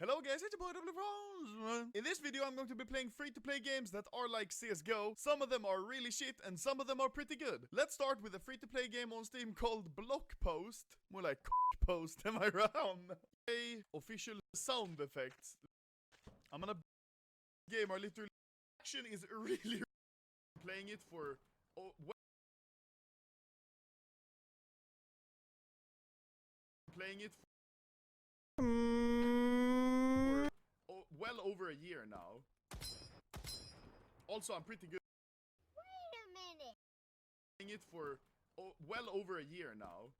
Hello guys, it's your boy WFrons. In this video I'm going to be playing free-to-play games that are like CSGO. Some of them are really shit and some of them are pretty good. Let's start with a free-to-play game on Steam called Block Post. More like post, am I wrong? Official sound effects. I'm gonna game are literally action is really playing it for well over a year now. Also, I'm pretty good. Wait a minute. Playing it for well over a year now.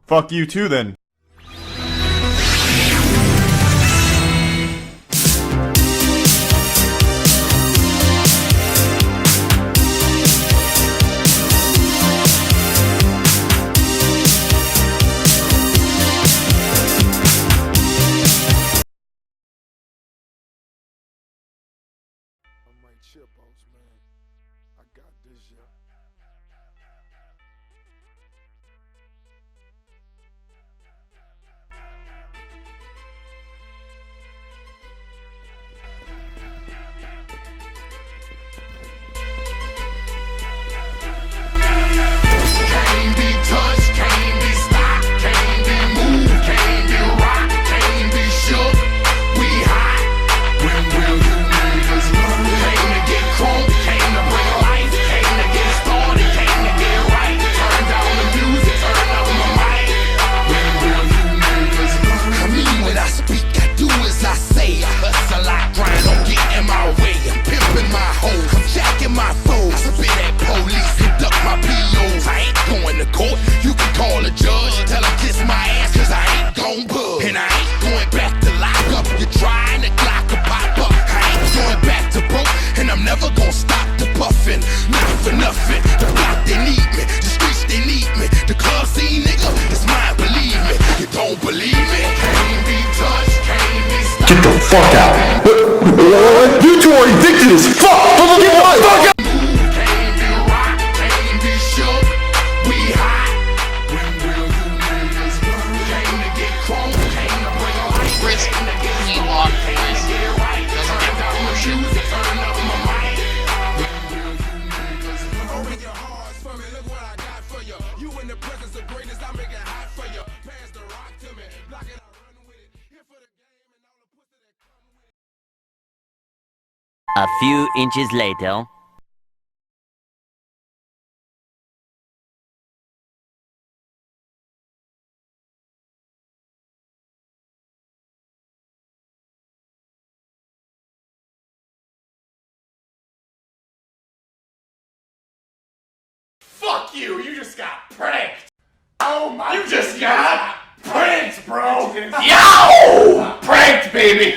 Fuck you too then. Chip outs, man. I got this, yeah. Can't be touched, can't be stopped, can't be moved, can't be rocked, can't be shook. We hot. When will you niggas learn? Came to get crunk, came to bring life, came to get started, came to get right. Turn down the music, turn up my mic. When will you niggas learn? I mean, when I speak, I do as I say. I hustle, I grind, don't get in my way. I'm pimping my hoes, I'm jacking my foes. I spit at police, conduct my POs. I ain't going to court, you can call a judge. Tell him kiss my ass, cause I ain't gon' bug. And I ain't going back to lock up. You're trying to clock a pop up. I ain't going back to broke, and I'm never gon' stop the puffin'. Not for nothing. The block, they need me. The streets, they need me. The club scene, nigga, it's mine, believe me. You don't believe me? Can't be touched, can't be stopped. Get the fuck out. You two are addicted as fuck. Get the fuck out. Can't be rocked, can't be shook. We hot. When will you niggas learn? Came to get crunk, came to bring life. Risk Came to get E-Lock started, came to get right. doesn't Turn get down the promotion. music, turn up my mic. When will you niggas learn? Open your hearts for me, look what I got for you. You in the presence of greatness, I make it hot for you. Pass the rock to me, block it, I run with it. Here for the game and all the pussy that come with it. A few inches later. Fuck you! You just got pranked! Oh my! You just got pranked, bro! Yo! Pranked, baby!